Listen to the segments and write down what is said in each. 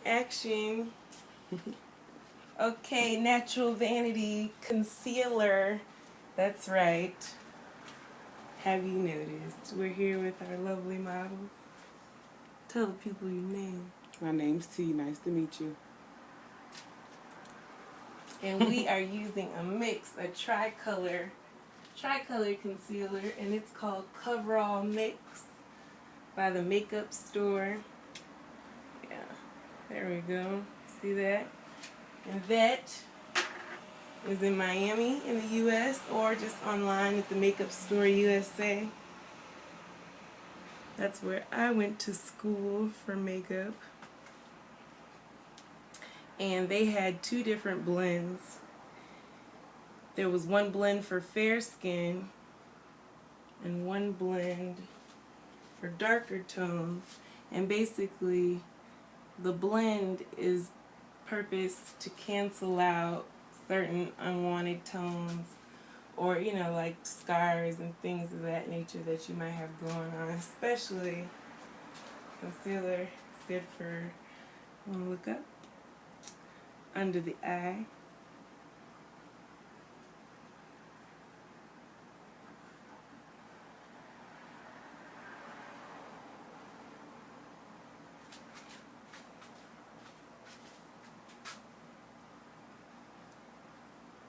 Action. Okay, Natural Vanity Concealer. That's right. Have you noticed? We're here with our lovely model. Tell the people your name. My name's T. Nice to meet you. And we are using a mix, a tricolor concealer, and it's called Coverall Mix by the Makeup Store. Yeah, there we go. See that? And that is in Miami in the U.S. or just online at the Makeup Store USA. That's where I went to school for makeup. And they had two different blends. There was one blend for fair skin and one blend for darker tones. And basically, the blend is purposed to cancel out certain unwanted tones or, you know, like scars and things of that nature that you might have going on. Especially concealer is good for, want to look up, under the eye.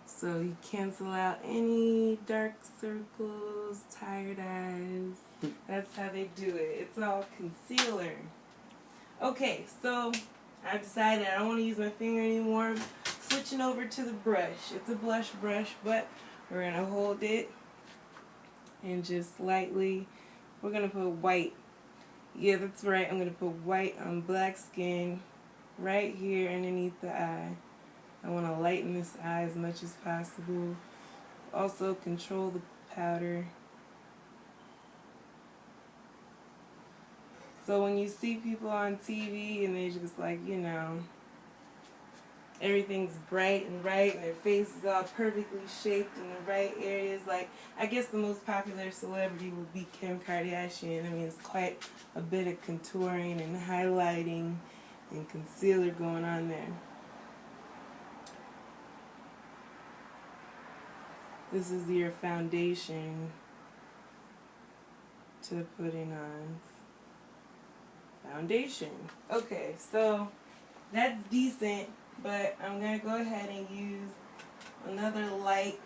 So you cancel out any dark circles, tired eyes. That's how they do it. It's all concealer. Okay, so I've decided I don't want to use my finger anymore. I'm switching over to the brush. It's a blush brush, but we're going to hold it and just lightly, we're going to put white. Yeah, that's right. I'm going to put white on black skin right here underneath the eye. I want to lighten this eye as much as possible. Also control the powder. So when you see people on TV and they're just like, you know, everything's bright and right and their face is all perfectly shaped in the right areas. Like, I guess the most popular celebrity would be Kim Kardashian. I mean, it's quite a bit of contouring and highlighting and concealer going on there. This is your foundation to putting on foundation. Okay, so that's decent, but I'm going to go ahead and use another light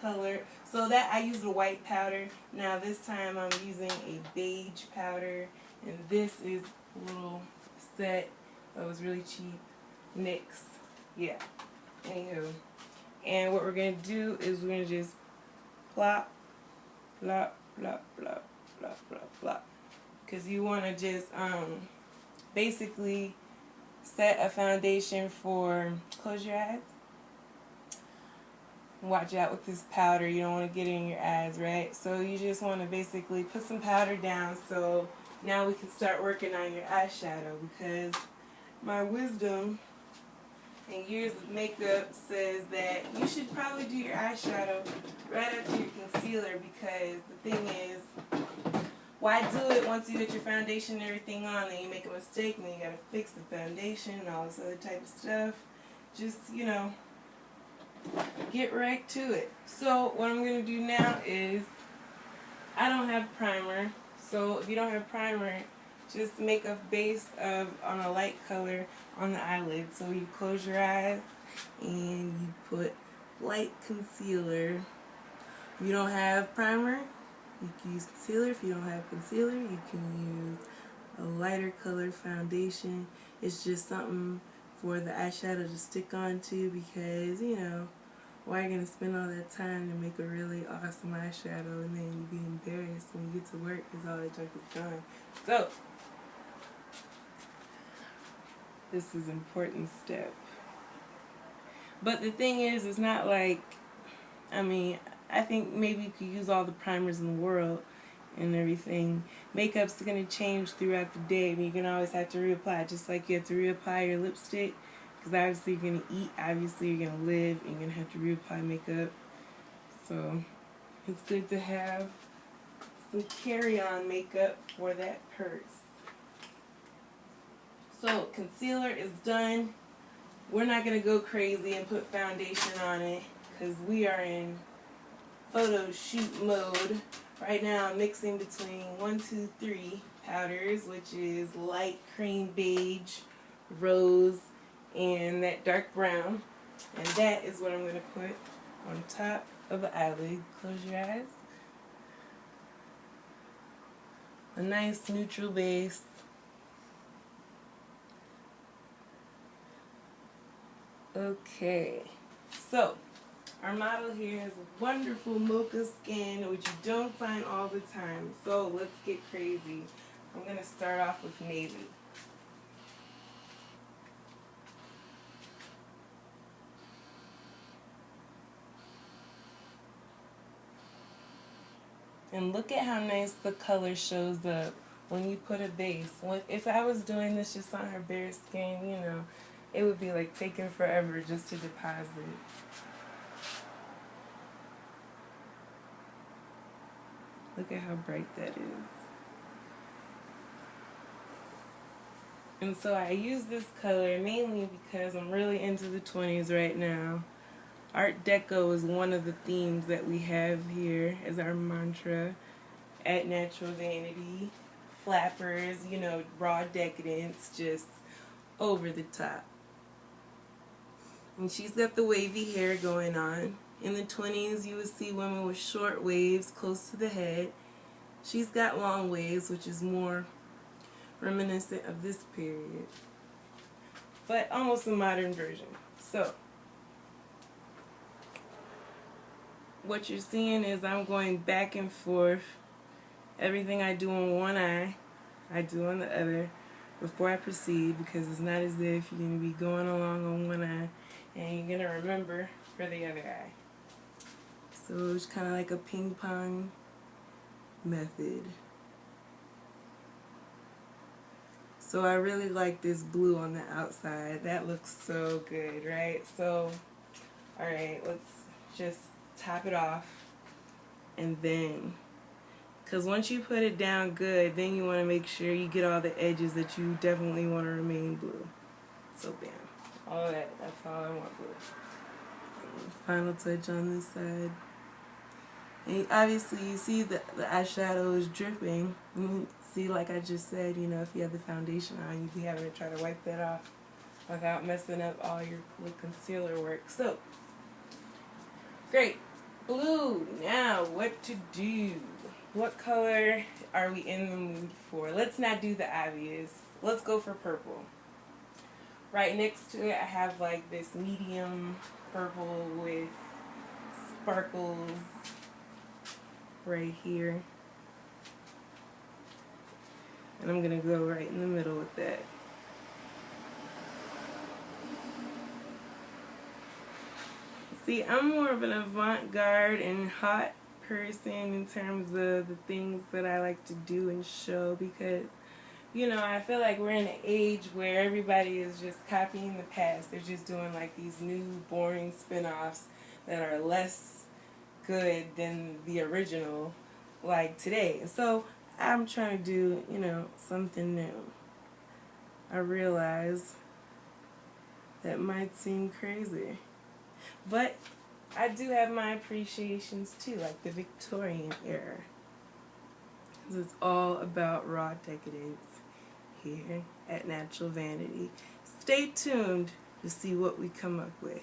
color. So that I used a white powder. Now this time I'm using a beige powder, and this is a little set that was really cheap. NYX. Yeah. Anywho. And what we're going to do is we're going to just plop, plop, plop, plop, plop, plop, plop. Because you want to just basically set a foundation for, close your eyes. Watch out with this powder. You don't want to get it in your eyes, right? So you just want to basically put some powder down so now we can start working on your eyeshadow, because my wisdom and years of makeup says that you should probably do your eyeshadow right after your concealer, because the thing is, why do it once you get your foundation and everything on, then you make a mistake and then you gotta fix the foundation and all this other type of stuff. Just, you know, get right to it. So what I'm gonna do now is, I don't have primer, so if you don't have primer, just make a base of on a light color on the eyelid. So you close your eyes and you put light concealer. If you don't have primer, you can use concealer. If you don't have concealer, you can use a lighter color foundation. It's just something for the eyeshadow to stick onto, because, you know, why are you going to spend all that time to make a really awesome eyeshadow and then you be embarrassed when you get to work because all that junk is gone. So this is an important step. But the thing is, it's not like, I mean, I think maybe you could use all the primers in the world and everything. Makeup's going to change throughout the day. I mean, you're going to always have to reapply, just like you have to reapply your lipstick, because obviously you're going to eat, obviously you're going to live, and you're going to have to reapply makeup. So it's good to have some carry-on makeup for that purse. So concealer is done. We're not going to go crazy and put foundation on it because we are in photo shoot mode. Right now I'm mixing between 1, 2, 3 powders, which is light cream beige, rose, and that dark brown. And that is what I'm going to put on top of the eyelid. Close your eyes. A nice neutral base. Okay, so our model here has a wonderful mocha skin, which you don't find all the time. So let's get crazy. I'm going to start off with navy. And look at how nice the color shows up when you put a base. If I was doing this just on her bare skin, you know, it would be like taking forever just to deposit. Look at how bright that is. And so I use this color mainly because I'm really into the 20s right now. Art Deco is one of the themes that we have here as our mantra at Natural Vanity. Flappers, you know, raw decadence, just over the top. And she's got the wavy hair going on. In the 20s, you would see women with short waves close to the head. She's got long waves, which is more reminiscent of this period, but almost a modern version. So what you're seeing is I'm going back and forth. Everything I do on one eye, I do on the other before I proceed, because it's not as if you're going to be going along on one eye and you're going to remember for the other eye. So it's kind of like a ping pong method. So I really like this blue on the outside. That looks so good, right? So, alright, let's just top it off. And then, because once you put it down good, then you want to make sure you get all the edges that you definitely want to remain blue. So bam. All that, that's all I want blue. And final touch on this side. And obviously you see the eyeshadow is dripping. See, like I just said, you know, if you have the foundation on, you'd be having to try to wipe that off without messing up all your concealer work. So, great. Blue. Now, what to do? What color are we in the mood for? Let's not do the obvious. Let's go for purple. Right next to it, I have like this medium purple with sparkles right here. And I'm going to go right in the middle with that. See, I'm more of an avant-garde and hot person in terms of the things that I like to do and show, because, you know, I feel like we're in an age where everybody is just copying the past. They're just doing like these new boring spin-offs that are less good than the original, like today. So I'm trying to do, you know, something new. I realize that might seem crazy, but I do have my appreciations too, like the Victorian era. It's all about raw decadence here at Natural Vanity. Stay tuned to see what we come up with.